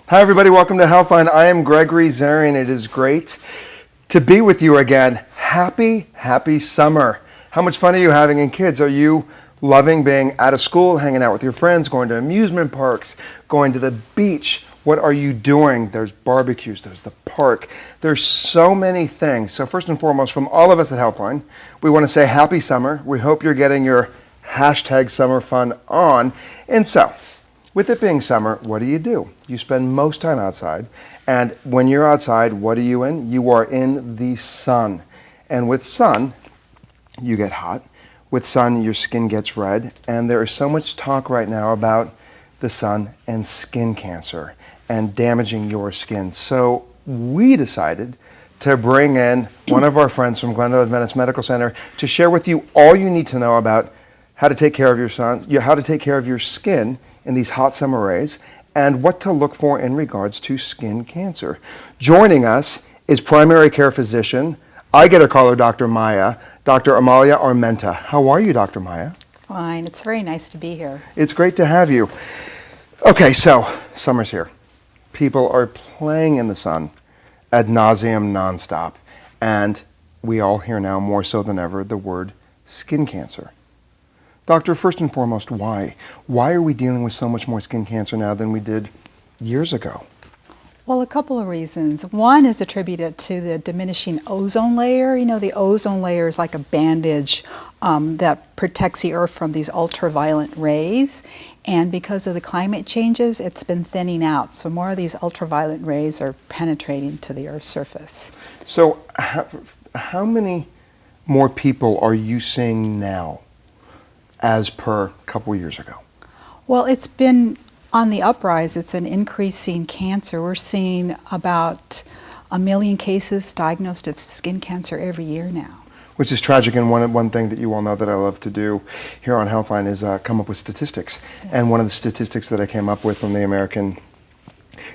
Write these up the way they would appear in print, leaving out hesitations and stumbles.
Hi everybody, welcome to HEALTHLINE. I am Gregory Zarian. It is great to be with you again. Happy summer. How much fun are you having? And kids, are you loving being out of school, hanging out with your friends, going to amusement parks, going to the beach? What are you doing? There's barbecues, there's the park. There's so many things. So first and foremost, from all of us at HEALTHLINE, we want to say happy summer. We hope you're getting your hashtag summer fun on. And so, with it being summer, what do? You spend most time outside. And when you're outside, what are you in? You are in the sun. And with sun, you get hot. With sun, your skin gets red. And there is so much talk right now about the sun and skin cancer and damaging your skin. So we decided to bring in one of our friends from Glendale Adventist Medical Center to share with you all you need to know about how to take care of your skin in these hot summer rays, and what to look for in regards to skin cancer. Joining us is primary care physician, I get to call her Dr. Maya, Dr. Amalia Armenta. How are you, Dr. Maya? Fine. It's very nice to be here. It's great to have you. Okay, so summer's here. People are playing in the sun ad nauseum nonstop, and we all hear now more so than ever the word skin cancer. Doctor, first and foremost, why? Why are we dealing with so much more skin cancer now than we did years ago? Well, a couple of reasons. One is attributed to the diminishing ozone layer. You know, the ozone layer is like a bandage that protects the Earth from these ultraviolet rays. And because of the climate changes, it's been thinning out. So more of these ultraviolet rays are penetrating to the Earth's surface. So how many more people are you seeing now as per a couple years ago? Well, it's been on the uprise. It's an increasing cancer. We're seeing about 1 million cases diagnosed of skin cancer every year now. Which is tragic, and one thing that you all know that I love to do here on HEALTHLINE is come up with statistics. Yes. And one of the statistics that I came up with from the American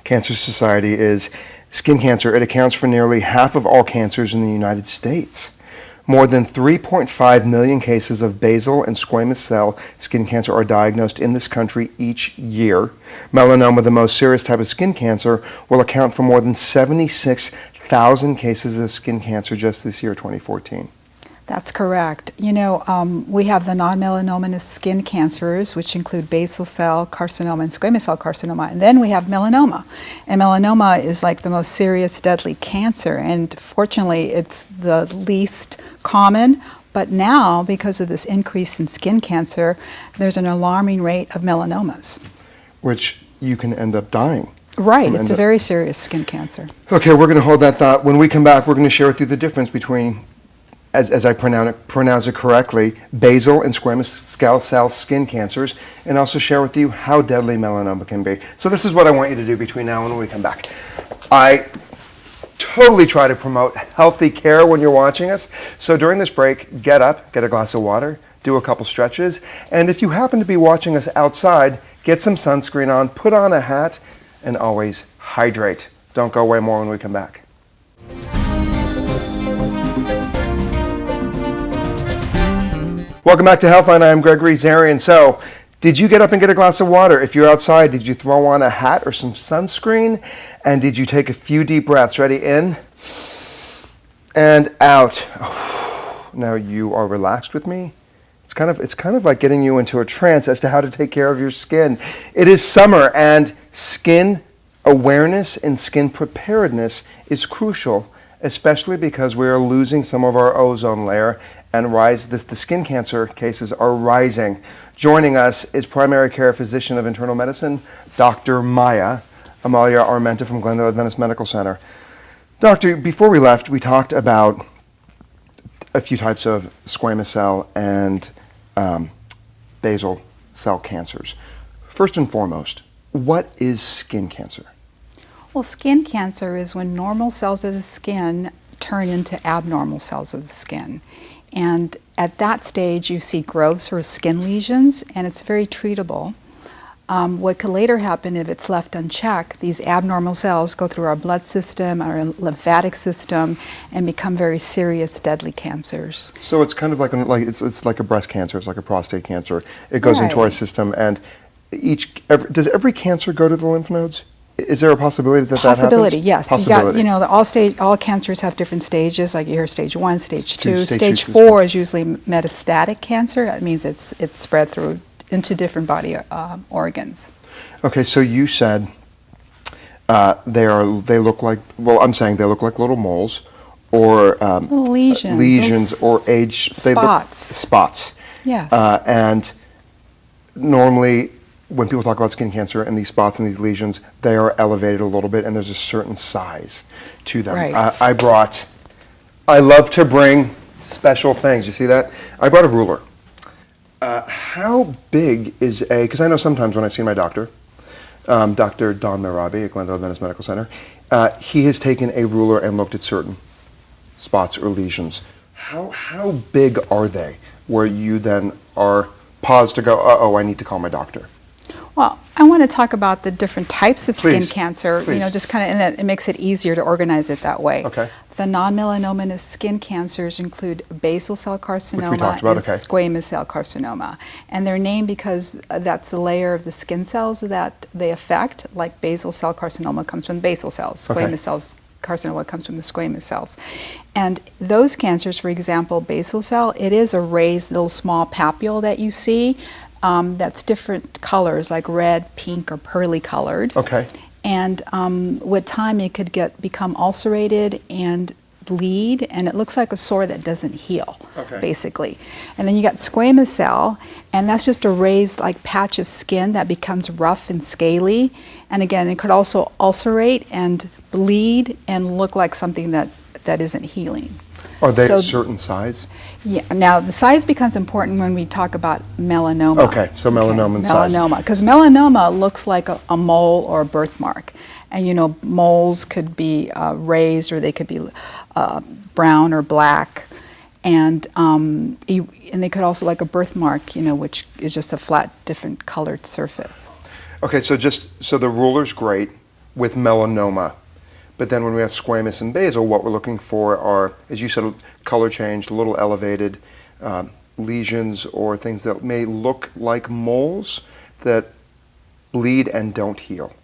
Cancer Society is skin cancer. It accounts for nearly half of all cancers in the United States. More than 3.5 million cases of basal and squamous cell skin cancer are diagnosed in this country each year. Melanoma, the most serious type of skin cancer, will account for more than 76,000 cases of skin cancer just this year, 2014. That's correct. You know, we have the non-melanomatous skin cancers, which include basal cell carcinoma and squamous cell carcinoma, and then we have melanoma. And melanoma is like the most serious, deadly cancer, and fortunately, it's the least common. But now, because of this increase in skin cancer, there's an alarming rate of melanomas. Which you can end up dying. Right, it's a very serious skin cancer. Okay, we're going to hold that thought. When we come back, we're going to share with you the difference between, as I pronounce it correctly, basal and squamous cell skin cancers, and also share with you how deadly melanoma can be. So this is what I want you to do between now and when we come back. I totally try to promote healthy care when you're watching us. So during this break, get up, get a glass of water, do a couple stretches, and if you happen to be watching us outside, get some sunscreen on, put on a hat, and always hydrate. Don't go away more when we come back. Welcome back to HEALTHLINE. I am Gregory Zarian. So, did you get up and get a glass of water? If you're outside, did you throw on a hat or some sunscreen? And did you take a few deep breaths? Ready? In and out. Now you are relaxed with me. It's kind of like getting you into a trance as to how to take care of your skin. It is summer, and skin awareness and skin preparedness is crucial, especially because we are losing some of our ozone layer, and the skin cancer cases are rising. Joining us is primary care physician of internal medicine, Dr. Maya Amalia Armenta from Glendale Adventist Medical Center. Doctor, before we left, we talked about a few types of squamous cell and basal cell cancers. First and foremost, what is skin cancer? Well, skin cancer is when normal cells of the skin turn into abnormal cells of the skin. And at that stage, you see growths or skin lesions, and it's very treatable. What could later happen if it's left unchecked, these abnormal cells go through our blood system, our lymphatic system, and become very serious, deadly cancers. So it's kind of it's like a breast cancer, it's like a prostate cancer. It goes into our system, and does every cancer go to the lymph nodes? Is there a possibility that Possibility, that happens? yes. Possibility. You got, all cancers have different stages. Like you hear stage 1, stage 2. Stage Stage two, 4 is usually metastatic cancer. That means it's spread through into different body organs. Okay, so you said they look like, well, I'm saying they look like little moles, or Little lesions. lesions, or age Spots. spots. Yes. And normally, when people talk about skin cancer and these spots and these lesions, they are elevated a little bit, and there's a certain size to them. Right. I love to bring special things. You see that? I brought a ruler. How big is because I know sometimes when I've seen my doctor, Dr. Don Merabi at Glendale Adventist Medical Center, he has taken a ruler and looked at certain spots or lesions. How big are they where you then are paused to go, uh-oh, I need to call my doctor? Well, I want to talk about the different types of skin Please, cancer, please. just kind of, and that it makes it easier to organize it that way. Okay. The non-melanomatous skin cancers include basal cell carcinoma talked about, and okay. squamous cell carcinoma. And they're named because that's the layer of the skin cells that they affect, like basal cell carcinoma comes from basal cells, Okay. squamous cells carcinoma comes from the squamous cells. And those cancers, for example, basal cell, it is a raised little small papule that you see. That's different colors, like red, pink, or pearly colored. Okay. And with time, it could become ulcerated and bleed, and it looks like a sore that doesn't heal, basically. And then you got squamous cell, and that's just a raised like patch of skin that becomes rough and scaly. And again, it could also ulcerate and bleed and look like something that isn't healing. Are they a certain size? Yeah. Now, the size becomes important when we talk about melanoma. Okay, so melanoma and size. Melanoma, because melanoma looks like a mole or a birthmark. And, moles could be raised, or they could be brown or black. And they could also, like a birthmark, which is just a flat, different colored surface. Okay, so the ruler's great with melanoma. But then when we have squamous and basal, what we're looking for are, as you said, color change, a little elevated lesions, or things that may look like moles that bleed and don't heal.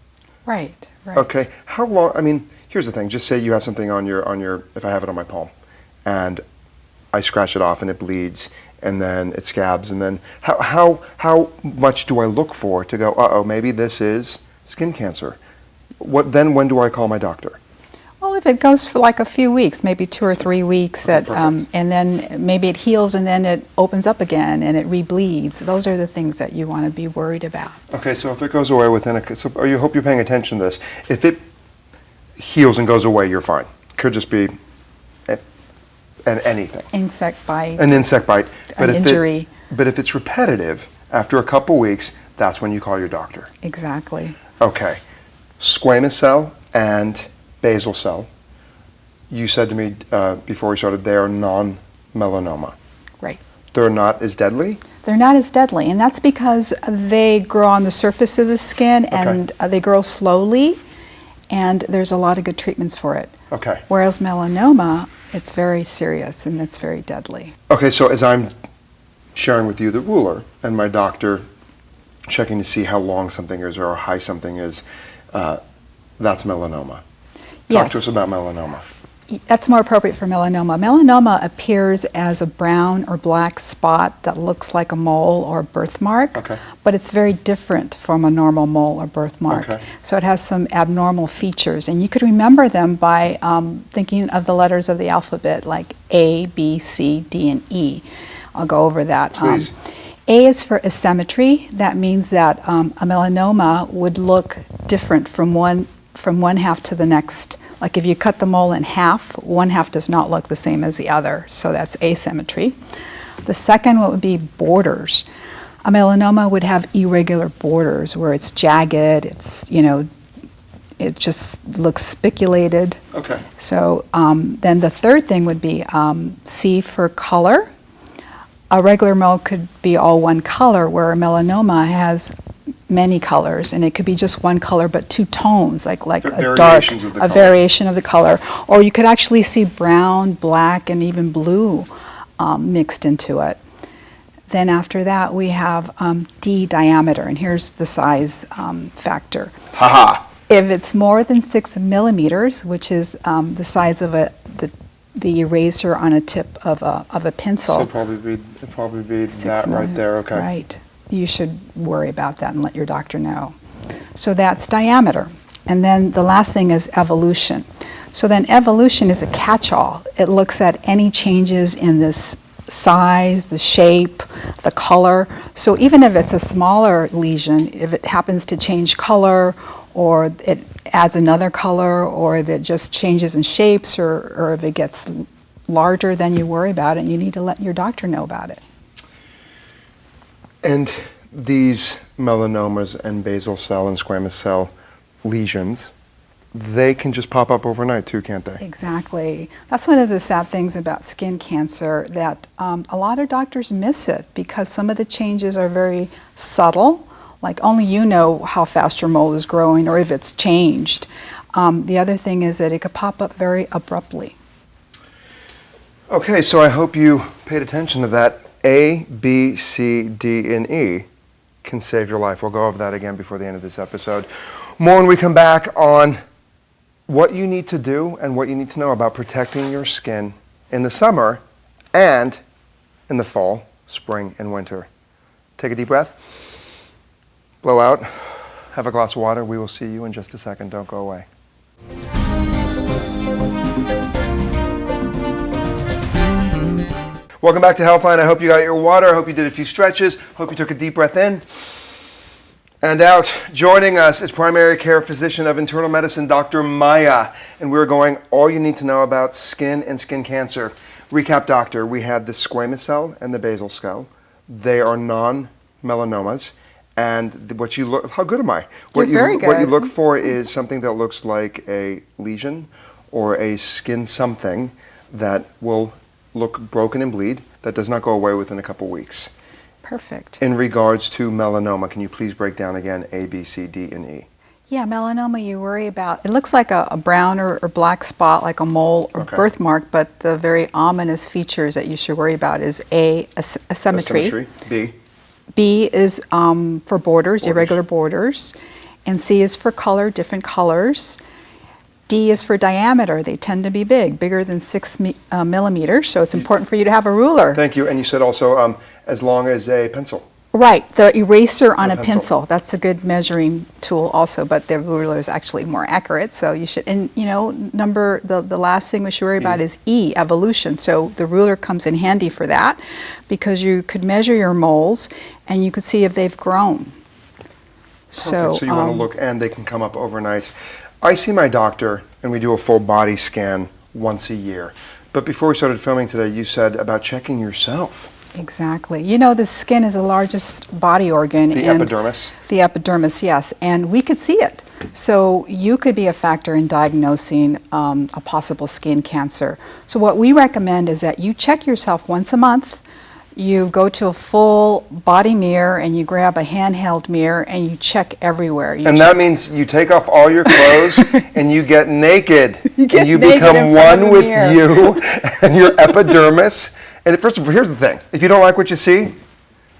Right, right. Okay, how long, here's the thing, just say you have something on your, if I have it on my palm, and I scratch it off and it bleeds, and then it scabs, and then how much do I look for to go, uh-oh, maybe this is skin cancer? When do I call my doctor? Well, if it goes for like a few weeks, maybe 2 or 3 weeks, and then maybe it heals and then it opens up again and it rebleeds. Those are the things that you want to be worried about. Okay, so if it goes away within you hope you're paying attention to this. If it heals and goes away, you're fine. Could just be anything. Insect bite. An insect bite. An injury. But if it's repetitive, after a couple weeks, that's when you call your doctor. Exactly. Okay. Squamous cell and basal cell, you said to me before we started, they are non-melanoma. Right. They're not as deadly? They're not as deadly, and that's because they grow on the surface of the skin, and they grow slowly, and there's a lot of good treatments for it. Okay. Whereas melanoma, it's very serious and it's very deadly. Okay, so as I'm sharing with you the ruler and my doctor checking to see how long something is or how high something is, that's melanoma. Talk to us about melanoma. That's more appropriate for melanoma. Melanoma appears as a brown or black spot that looks like a mole or a birthmark, but it's very different from a normal mole or birthmark. So it has some abnormal features, and you could remember them by thinking of the letters of the alphabet, like A, B, C, D, and E. I'll go over that. Please. A is for asymmetry. That means that a melanoma would look different from one half to the next. Like if you cut the mole in half, one half does not look the same as the other, so that's asymmetry. The second one would be borders. A melanoma would have irregular borders where it's jagged, it just looks spiculated. Okay. So then the third thing would be C for color. A regular mole could be all one color, where a melanoma has many colors, and it could be just one color but two tones, like a dark, a variation of the color. Or you could actually see brown, black, and even blue mixed into it. Then after that we have D, diameter, and here's the size factor. Haha! If it's more than 6 millimeters, which is the size of the eraser on a tip of a pencil. So it'd probably be that right millimeters, there, okay. Right. You should worry about that and let your doctor know. So that's diameter. And then the last thing is evolution. So then evolution is a catch-all. It looks at any changes in this size, the shape, the color. So even if it's a smaller lesion, if it happens to change color, or it adds another color, or if it just changes in shapes, or if it gets larger, then you worry about it and you need to let your doctor know about it. And these melanomas and basal cell and squamous cell lesions, they can just pop up overnight too, can't they? Exactly. That's one of the sad things about skin cancer, that a lot of doctors miss it because some of the changes are very subtle, like only you know how fast your mole is growing or if it's changed. The other thing is that it could pop up very abruptly. Okay, so I hope you paid attention to that. A, B, C, D, and E can save your life. We'll go over that again before the end of this episode. More when we come back on what you need to do and what you need to know about protecting your skin in the summer and in the fall, spring, and winter. Take a deep breath. Blow out. Have a glass of water. We will see you in just a second. Don't go away. Welcome back to Healthline. I hope you got your water. I hope you did a few stretches. Hope you took a deep breath in and out. Joining us is primary care physician of internal medicine, Dr. Maya. And we're going all you need to know about skin and skin cancer. Recap, doctor. We had the squamous cell and the basal cell. They are non-melanomas. And what you look, how good am I? What you look for is something that looks like a lesion or a skin something that will look broken and bleed, that does not go away within a couple weeks. Perfect. In regards to melanoma, can you please break down again A, B, C, D, and E? Yeah, melanoma you worry about. It looks like a brown or black spot, like a mole or birthmark, but the very ominous features that you should worry about is A, asymmetry. B. B is for borders, irregular borders. And C is for color, different colors. D is for diameter. They tend to be big, bigger than 6 millimeters, so it's important for you to have a ruler. Thank you. And you said also as long as a pencil. Right, the eraser on a pencil. That's a good measuring tool also, but the ruler is actually more accurate, so you should, and you know, the last thing we should worry about is E, evolution. So the ruler comes in handy for that because you could measure your moles and you could see if they've grown. So you want to look, and they can come up overnight. I see my doctor, and we do a full body scan once a year. But before we started filming today, you said about checking yourself. Exactly. You know, the skin is the largest body organ. The epidermis? The epidermis, yes. And we could see it. So you could be a factor in diagnosing a possible skin cancer. So what we recommend is that you check yourself once a month. You go to a full body mirror and you grab a handheld mirror and you check everywhere. That means you take off all your clothes and you get naked. And you become one with you and your epidermis. And first of all, here's the thing. If you don't like what you see,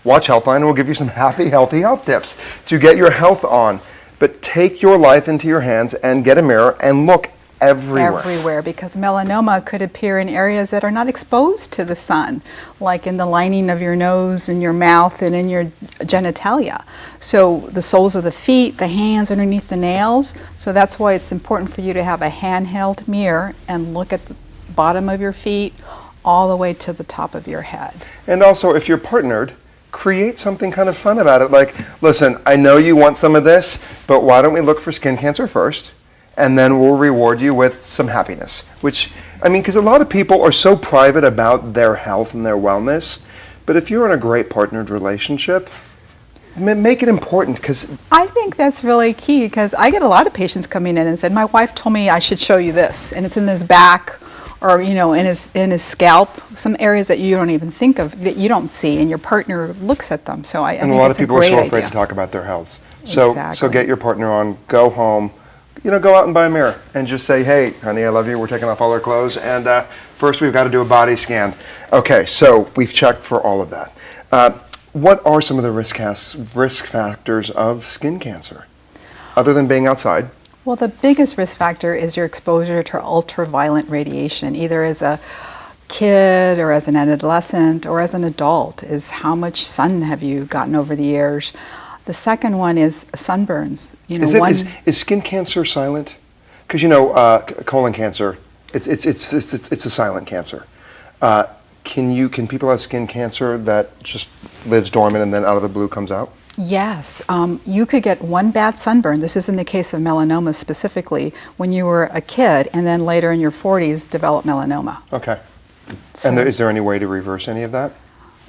watch Healthline and we'll give you some happy, healthy health tips to get your health on. But take your life into your hands and get a mirror and look everywhere. Everywhere, because melanoma could appear in areas that are not exposed to the sun, like in the lining of your nose and your mouth and in your genitalia. So the soles of the feet, the hands, underneath the nails. So that's why it's important for you to have a handheld mirror and look at the bottom of your feet all the way to the top of your head. And also, if you're partnered, create something kind of fun about it. Like, listen, I know you want some of this, but why don't we look for skin cancer first? And then we'll reward you with some happiness. Which, I mean, because a lot of people are so private about their health and their wellness. But if you're in a great partnered relationship, make it important. Because I think that's really key, because I get a lot of patients coming in and said, my wife told me I should show you this, and it's in his back, or you know, in his scalp, some areas that you don't even think of, that you don't see, and your partner looks at them. So I think it's a great idea. And a lot of people are so afraid to talk about their health. So get your partner on, go home, you know, go out and buy a mirror and just say, hey, honey, I love you. We're taking off all our clothes. And first we've got to do a body scan. Okay, so we've checked for all of that. What are some of the risk factors of skin cancer, other than being outside? Well, the biggest risk factor is your exposure to ultraviolet radiation, either as a kid or as an adolescent or as an adult, is how much sun have you gotten over the years. The second one is sunburns. You know, is skin cancer silent? Because colon cancer, it's a silent cancer. Can people have skin cancer that just lives dormant and then out of the blue comes out? Yes, you could get one bad sunburn. This is in the case of melanoma specifically, when you were a kid and then later in your 40s develop melanoma. Okay. So, and is there any way to reverse any of that?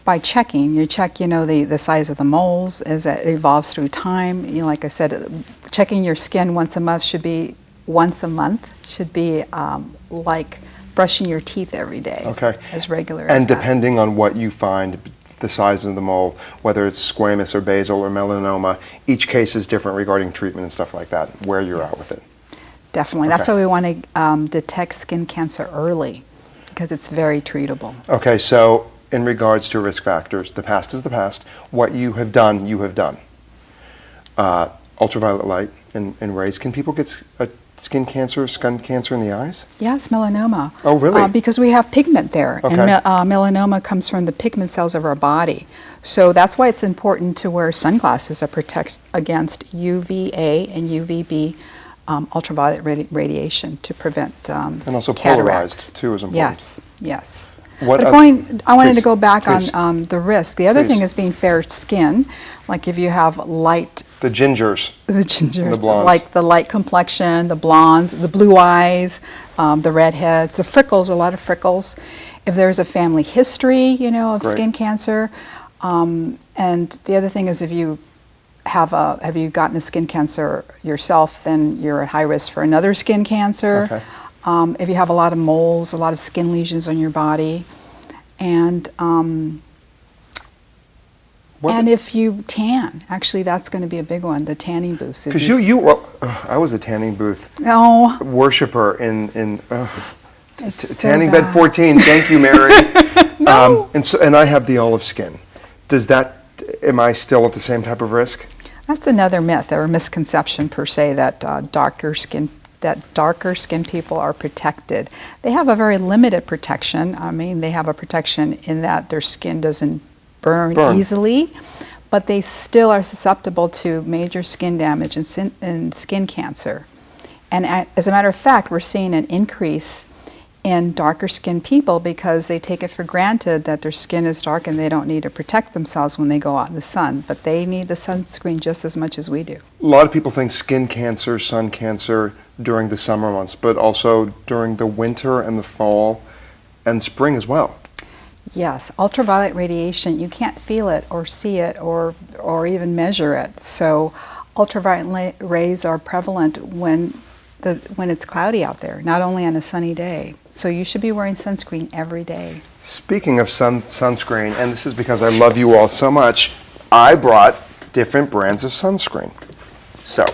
By checking, you check, the size of the moles as it evolves through time. Like I said, checking your skin once a month should be like brushing your teeth every day. Okay. As regular as And that. depending on what you find, the size of the mole, whether it's squamous or basal or melanoma, each case is different regarding treatment and stuff like that, where you're at with it. Definitely. Okay. That's why we want to detect skin cancer early, because it's very treatable. Okay, so in regards to risk factors, the past is the past. What you have done, you have done. Ultraviolet light and rays. Can people get skin cancer in the eyes? Yes, melanoma. Oh, really? Because we have pigment there. Okay. And melanoma comes from the pigment cells of our body. So that's why it's important to wear sunglasses that protect against UVA and UVB ultraviolet radiation to prevent And also cataracts. polarized, too, is important. Yes, yes. What But I wanted to go back on the risk. The other thing is being fair skin, like if you have light The gingers. the gingers, The blondes. like the light complexion, the blondes, the blue eyes, the redheads, the freckles, a lot of freckles. If there's a family history, of Great. skin cancer. And the other thing is if you have you gotten a skin cancer yourself, then you're at high risk for another skin cancer. Okay. If you have a lot of moles, a lot of skin lesions on your body. And if you tan, actually that's going to be a big one, the tanning boost. Because I was a tanning booth worshiper in tanning bed 14. Thank you, Mary. No. And I have the olive skin. Am I still at the same type of risk? That's another myth or misconception per se that darker skin people are protected. They have a very limited protection. I mean, they have a protection in that their skin doesn't burn easily, but they still are susceptible to major skin damage and skin cancer. And as a matter of fact, we're seeing an increase in darker skinned people because they take it for granted that their skin is dark and they don't need to protect themselves when they go out in the sun, but they need the sunscreen just as much as we do. A lot of people think skin cancer, sun cancer during the summer months, but also during the winter and the fall and spring as well. Yes, ultraviolet radiation, you can't feel it or see it or even measure it. So ultraviolet rays are prevalent when it's cloudy out there, not only on a sunny day. So you should be wearing sunscreen every day. Speaking of sunscreen, and this is because I love you all so much, I brought different brands of sunscreen. So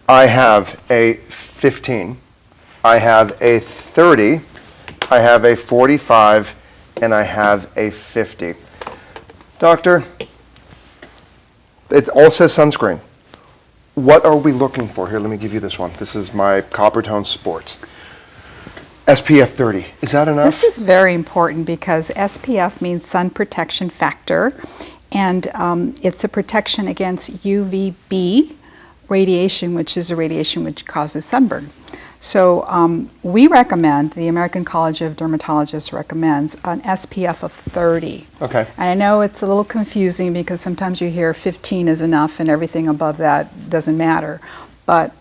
I have a 15, I have a 30, I have a 45, and I have a 50. Doctor, it all says sunscreen. What are we looking for? Here, let me give you this one. This is my Coppertone Sport. SPF 30. Is that enough? This is very important because SPF means sun protection factor, and it's a protection against UVB radiation, which is a radiation which causes sunburn. So we recommend, the American College of Dermatologists recommends an SPF of 30. Okay. And I know it's a little confusing because sometimes you hear 15 is enough and everything above that doesn't matter. But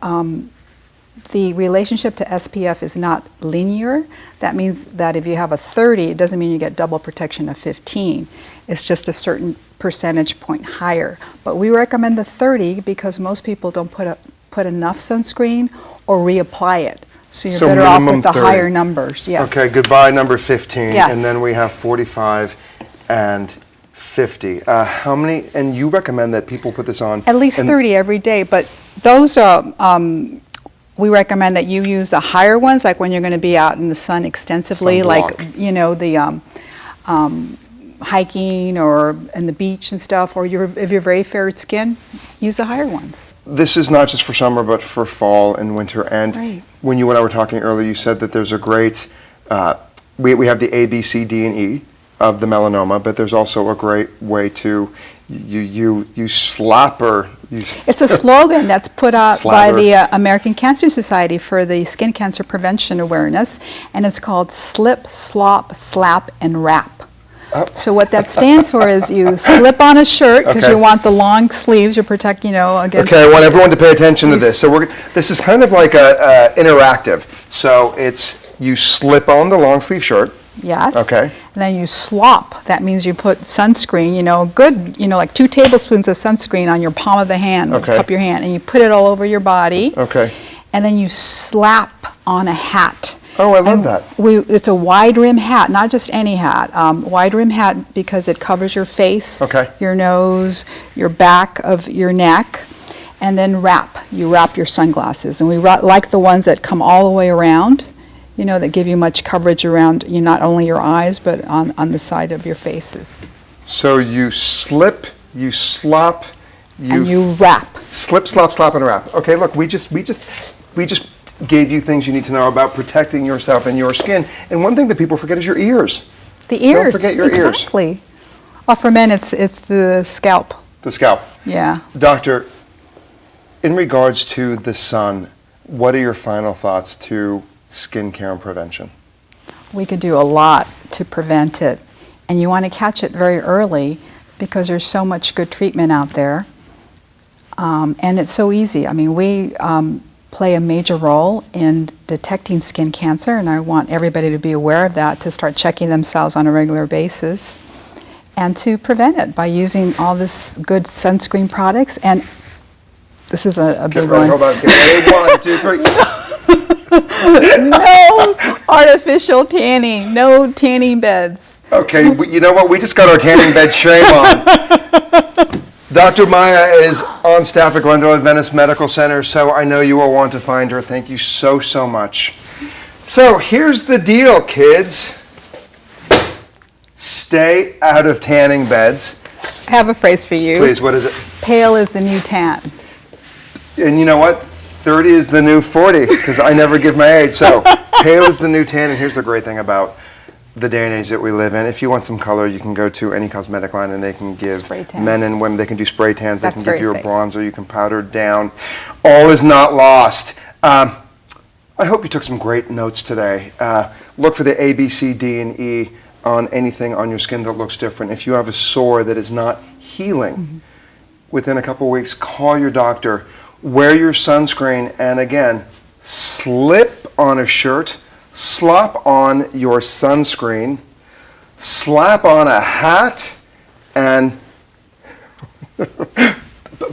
the relationship to SPF is not linear. That means that if you have a 30, it doesn't mean you get double protection of 15. It's just a certain percentage point higher. But we recommend the 30 because most people don't put enough sunscreen or reapply it. So you're better off with the 30. Higher numbers, yes. Okay, goodbye number 15. Yes. And then we have 45 and 50. How many, and you recommend that people put this on? At least 30 every day, but those are, we recommend that you use the higher ones, like when you're going to be out in the sun extensively, Sunblock. like, the hiking or in the beach and stuff, or if you're very fair skin, use the higher ones. this is not just for summer, but for fall and winter. And Right. when you and I were talking earlier, you said that there's a great, we have the A, B, C, D, and E of the melanoma, but there's also a great way to, you slap or you... It's a slogan that's put out by Slapper. the American Cancer Society for the Skin Cancer Prevention Awareness, and it's called Slip, Slop, Slap, and Wrap. Oh. So what that stands for is you slip on a shirt because Okay. you want the long sleeves to protect, against... Okay, I want everyone to pay attention to You this. So this is kind of like a interactive. So it's, you slip on the long sleeve shirt. Yes. Okay. And then you slop. That means you put sunscreen, good, like 2 tablespoons of sunscreen on your palm of the hand, Okay. cup your hand, and you put it all over your body. Okay. And then you slap on a hat. Oh, I love And that. It's a wide rim hat, not just any hat. Wide rim hat because it covers your face, Okay. your nose, your back of your neck, and then wrap. You wrap your sunglasses, and we like the ones that come all the way around. That give you much coverage around not only your eyes but on the side of your faces. So you slip, you slop, And you wrap. slip, slop, slap, and wrap. Okay, look, we just gave you things you need to know about protecting yourself and your skin. And one thing that people forget is your ears. The ears. forget your ears. Exactly. Well, for men, it's the scalp. The scalp. Yeah. Doctor, in regards to the sun, what are your final thoughts to skin care and prevention? We could do a lot to prevent it, and you want to catch it very early because there's so much good treatment out there, and it's so easy. I mean, we play a major role in detecting skin cancer, and I want everybody to be aware of that, to start checking themselves on a regular basis, and to prevent it by using all this good sunscreen products. And this is a Get big ready, one. hold on. Okay, 1, 2, 3. No artificial tanning, no tanning beds. Okay, you know what? We just got our tanning bed shame on. Dr. Maya is on staff at Glendale Adventist Medical Center, so I know you will want to find her. Thank you so, so much. So here's the deal, kids. Stay out of tanning beds. I have a phrase for you. Please, what is it? Pale is the new tan. And you know what? 30 is the new 40, because I never give my age. So pale is the new tan, and here's the great thing about the day and age that we live in. If you want some color, you can go to any cosmetic line, and they can give Spray tan. men and women, they can do spray tans, That's they can give you a very safe. bronzer, you can powder it down. All is not lost. I hope you took some great notes today. Look for the A, B, C, D, and E on anything on your skin that looks different. If you have a sore that is not healing, within a couple weeks, call your doctor. Wear your sunscreen, and again, slip on a shirt, slop on your sunscreen, slap on a hat, and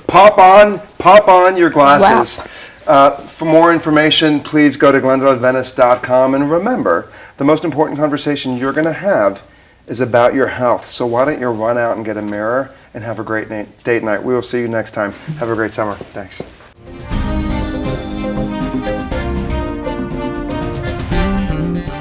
pop on your glasses. For more information, please go to glendaleadventist.com, and remember, the most important conversation you're going to have is about your health. So why don't you run out and get a mirror and have a great date night. We will see you next time. Have a great summer. Thanks.